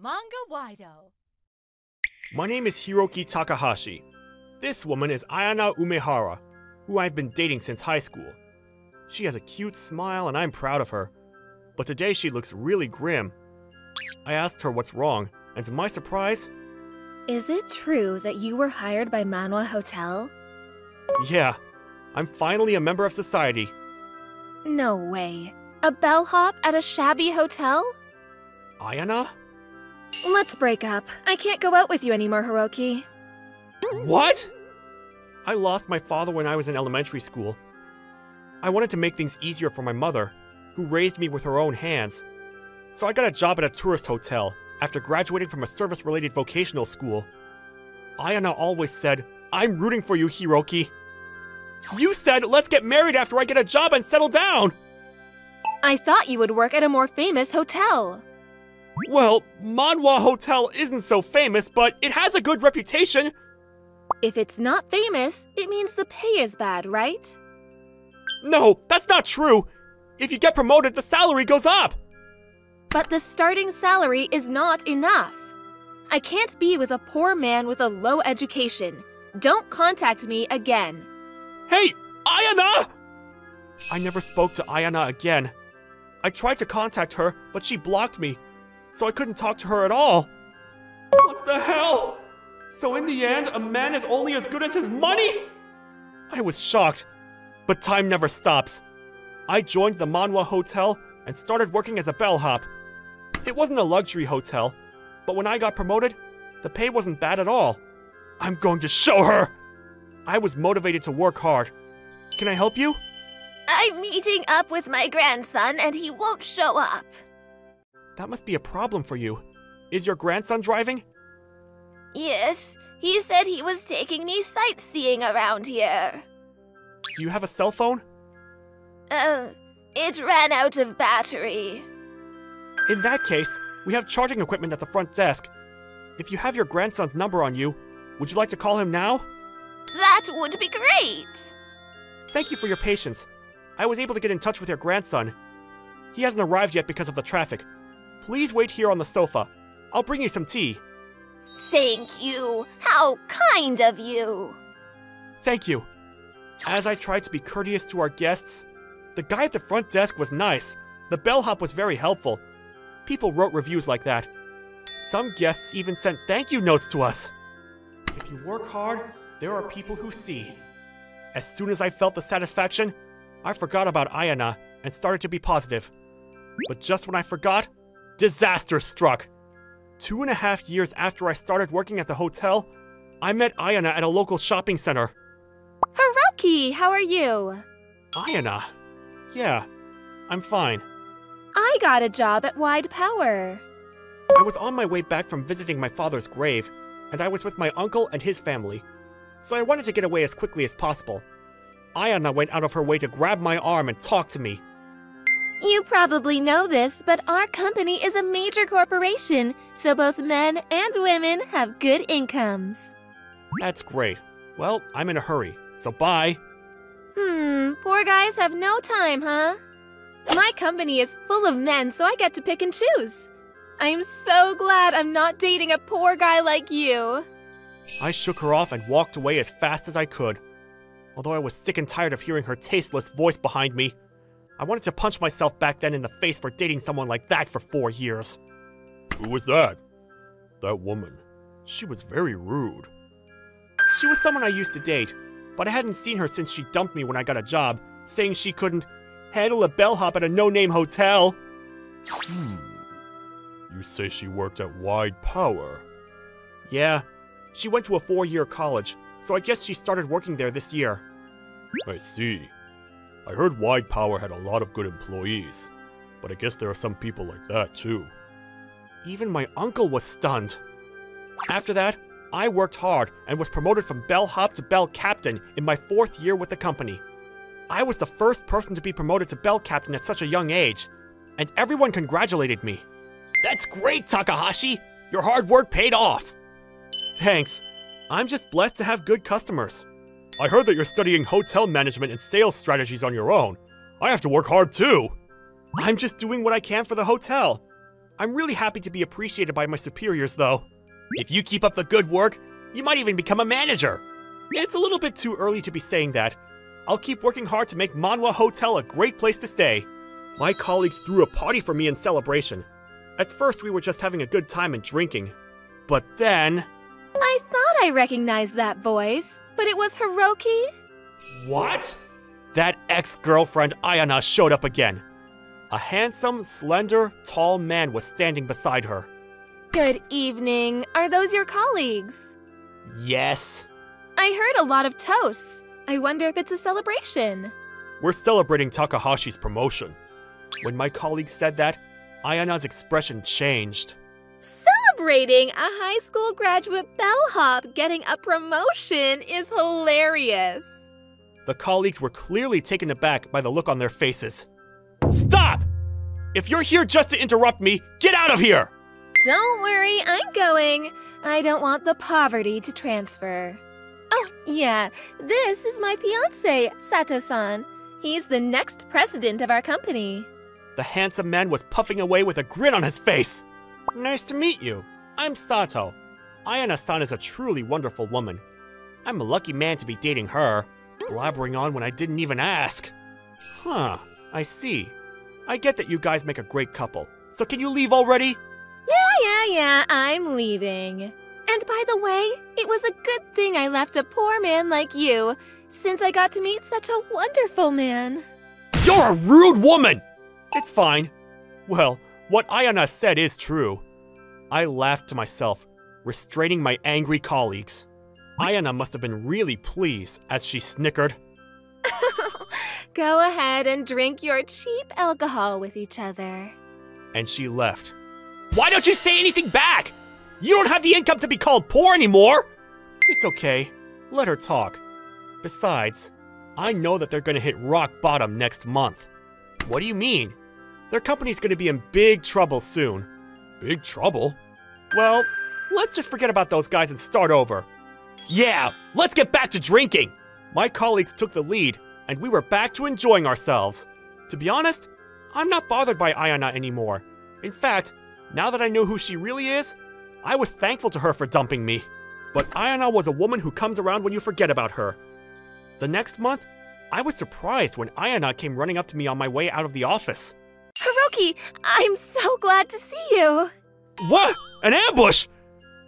Manga Wido. My name is Hiroki Takahashi. This woman is Ayana Umehara, who I've been dating since high school. She has a cute smile and I'm proud of her. But today she looks really grim. I asked her what's wrong, and to my surprise... Is it true that you were hired by Manwa Hotel? Yeah, I'm finally a member of society. No way. A bellhop at a shabby hotel? Ayana? Let's break up. I can't go out with you anymore, Hiroki. What? I lost my father when I was in elementary school. I wanted to make things easier for my mother, who raised me with her own hands. So I got a job at a tourist hotel after graduating from a service-related vocational school. Ayana always said, "I'm rooting for you, Hiroki." You said, "Let's get married after I get a job and settle down." I thought you would work at a more famous hotel. Well, Manwa Hotel isn't so famous, but it has a good reputation. If it's not famous, it means the pay is bad, right? No, that's not true. If you get promoted, the salary goes up. But the starting salary is not enough. I can't be with a poor man with a low education. Don't contact me again. Hey, Ayana! I never spoke to Ayana again. I tried to contact her, but she blocked me, so I couldn't talk to her at all. What the hell? So in the end, a man is only as good as his money? I was shocked, but time never stops. I joined the Manwa Hotel and started working as a bellhop. It wasn't a luxury hotel, but when I got promoted, the pay wasn't bad at all. I'm going to show her! I was motivated to work hard. Can I help you? I'm meeting up with my grandson and he won't show up. That must be a problem for you. Is your grandson driving? Yes, he said he was taking me sightseeing around here. Do you have a cell phone? It ran out of battery. In that case, we have charging equipment at the front desk. If you have your grandson's number on you, would you like to call him now? That would be great! Thank you for your patience. I was able to get in touch with your grandson. He hasn't arrived yet because of the traffic. Please wait here on the sofa. I'll bring you some tea. Thank you. How kind of you. Thank you. As I tried to be courteous to our guests, the guy at the front desk was nice. The bellhop was very helpful. People wrote reviews like that. Some guests even sent thank you notes to us. If you work hard, there are people who see. As soon as I felt the satisfaction, I forgot about Ayana and started to be positive. But just when I forgot, disaster struck. 2.5 years after I started working at the hotel, I met Ayana at a local shopping center. Hiroki, how are you? Ayana? Yeah, I'm fine. I got a job at Wide Power. I was on my way back from visiting my father's grave, and I was with my uncle and his family, so I wanted to get away as quickly as possible. Ayana went out of her way to grab my arm and talk to me. You probably know this, but our company is a major corporation, so both men and women have good incomes. That's great. Well, I'm in a hurry, so bye. Poor guys have no time, huh? My company is full of men, so I get to pick and choose. I'm so glad I'm not dating a poor guy like you. I shook her off and walked away as fast as I could. Although I was sick and tired of hearing her tasteless voice behind me, I wanted to punch myself back then in the face for dating someone like that for 4 years. Who was that? That woman. She was very rude. She was someone I used to date, but I hadn't seen her since she dumped me when I got a job, saying she couldn't handle a bellhop at a no-name hotel. You say she worked at Wide Power? Yeah. She went to a 4-year college, so I guess she started working there this year. I see. I heard Wide Power had a lot of good employees, but I guess there are some people like that too. Even my uncle was stunned. After that, I worked hard and was promoted from bellhop to bell captain in my 4th year with the company. I was the first person to be promoted to bell captain at such a young age, and everyone congratulated me. That's great, Takahashi! Your hard work paid off! Thanks. I'm just blessed to have good customers. I heard that you're studying hotel management and sales strategies on your own. I have to work hard too. I'm just doing what I can for the hotel. I'm really happy to be appreciated by my superiors, though. If you keep up the good work, you might even become a manager. It's a little bit too early to be saying that. I'll keep working hard to make Manhwa Hotel a great place to stay. My colleagues threw a party for me in celebration. At first, we were just having a good time and drinking. But then... I thought I recognized that voice, but it was Hiroki? What? That ex-girlfriend Ayana showed up again. A handsome, slender, tall man was standing beside her. Good evening. Are those your colleagues? Yes. I heard a lot of toasts. I wonder if it's a celebration. We're celebrating Takahashi's promotion. When my colleague said that, Ayana's expression changed. Celebrating a high school graduate bellhop getting a promotion is hilarious. The colleagues were clearly taken aback by the look on their faces. Stop! If you're here just to interrupt me, get out of here! Don't worry, I'm going. I don't want the poverty to transfer. Oh, yeah, this is my fiancé, Sato-san. He's the next president of our company. The handsome man was puffing away with a grin on his face. Nice to meet you. I'm Sato. Ayana-san is a truly wonderful woman. I'm a lucky man to be dating her. Blabbering on when I didn't even ask. Huh, I see. I get that you guys make a great couple. So can you leave already? Yeah, I'm leaving. And by the way, it was a good thing I left a poor man like you, since I got to meet such a wonderful man. You're a rude woman! It's fine. Well, what Ayana said is true. I laughed to myself, restraining my angry colleagues. Ayana must have been really pleased as she snickered. Go ahead and drink your cheap alcohol with each other. And she left. Why don't you say anything back? You don't have the income to be called poor anymore! It's okay. Let her talk. Besides, I know that they're gonna hit rock bottom next month. What do you mean? Their company's gonna be in big trouble soon. Big trouble? Well, let's just forget about those guys and start over. Yeah, let's get back to drinking! My colleagues took the lead, and we were back to enjoying ourselves. To be honest, I'm not bothered by Ayana anymore. In fact, now that I know who she really is, I was thankful to her for dumping me. But Ayana was a woman who comes around when you forget about her. The next month, I was surprised when Ayana came running up to me on my way out of the office. Hiroki, I'm so glad to see you. What? An ambush?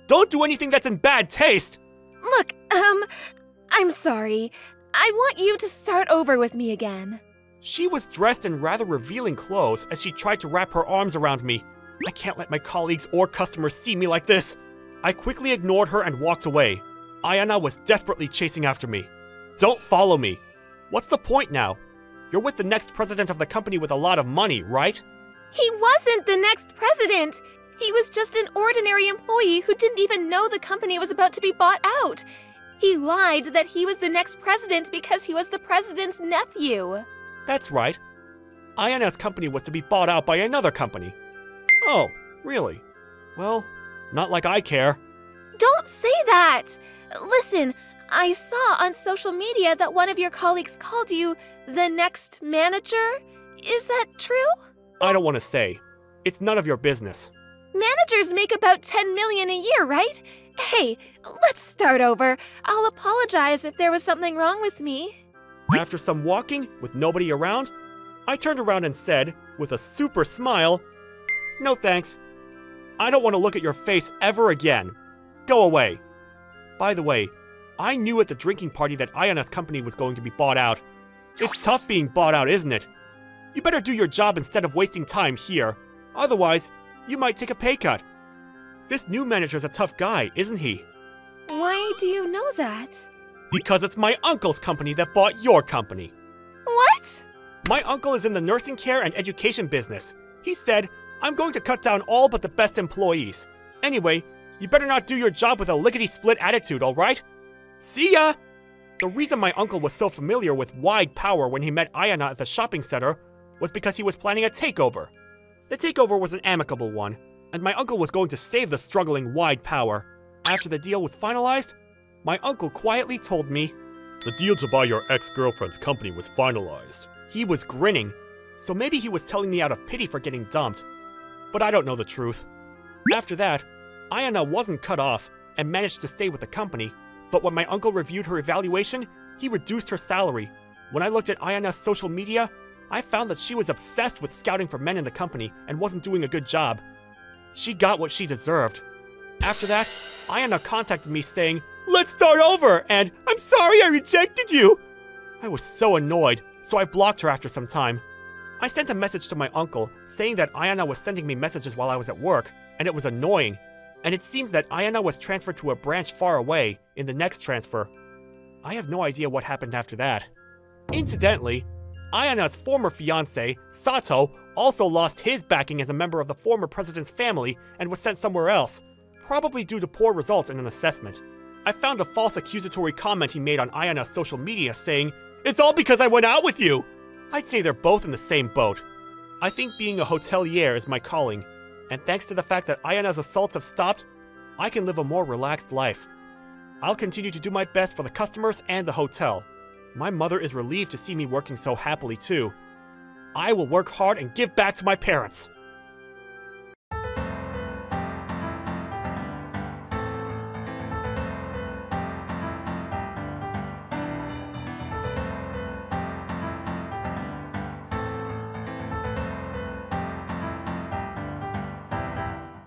Don't do anything that's in bad taste. Look, I'm sorry. I want you to start over with me again. She was dressed in rather revealing clothes as she tried to wrap her arms around me. I can't let my colleagues or customers see me like this. I quickly ignored her and walked away. Ayana was desperately chasing after me. Don't follow me. What's the point now? You're with the next president of the company with a lot of money, right? He wasn't the next president. He was just an ordinary employee who didn't even know the company was about to be bought out. He lied that he was the next president because he was the president's nephew. That's right. Ayana's company was to be bought out by another company. Oh, really? Well, not like I care. Don't say that! Listen, I saw on social media that one of your colleagues called you the next manager. Is that true? I don't want to say. It's none of your business. Managers make about 10 million a year, right? Hey, let's start over. I'll apologize if there was something wrong with me. After some walking, with nobody around, I turned around and said, with a super smile, "No thanks. I don't want to look at your face ever again. Go away." By the way, I knew at the drinking party that Ayana's company was going to be bought out. It's tough being bought out, isn't it? You better do your job instead of wasting time here. Otherwise, you might take a pay cut. This new manager's a tough guy, isn't he? Why do you know that? Because it's my uncle's company that bought your company. What? My uncle is in the nursing care and education business. He said, "I'm going to cut down all but the best employees. Anyway, you better not do your job with a lickety-split attitude, alright? See ya!" The reason my uncle was so familiar with Wide Power when he met Ayana at the shopping center was because he was planning a takeover. The takeover was an amicable one, and my uncle was going to save the struggling Wide Power. After the deal was finalized, my uncle quietly told me, "The deal to buy your ex-girlfriend's company was finalized." He was grinning, so maybe he was telling me out of pity for getting dumped. but I don't know the truth. After that, Ayana wasn't cut off and managed to stay with the company, but when my uncle reviewed her evaluation, he reduced her salary. When I looked at Ayana's social media, I found that she was obsessed with scouting for men in the company and wasn't doing a good job. She got what she deserved. After that, Ayana contacted me saying, "Let's start over," and "I'm sorry I rejected you." I was so annoyed, so I blocked her after some time. I sent a message to my uncle saying that Ayana was sending me messages while I was at work, and it was annoying. And it seems that Ayana was transferred to a branch far away in the next transfer. I have no idea what happened after that. Incidentally, Ayana's former fiancé, Sato, also lost his backing as a member of the former president's family and was sent somewhere else, probably due to poor results in an assessment. I found a false accusatory comment he made on Ayana's social media saying, "It's all because I went out with you!" I'd say they're both in the same boat. I think being a hotelier is my calling, and thanks to the fact that Ayana's assaults have stopped, I can live a more relaxed life. I'll continue to do my best for the customers and the hotel. My mother is relieved to see me working so happily too. I will work hard and give back to my parents.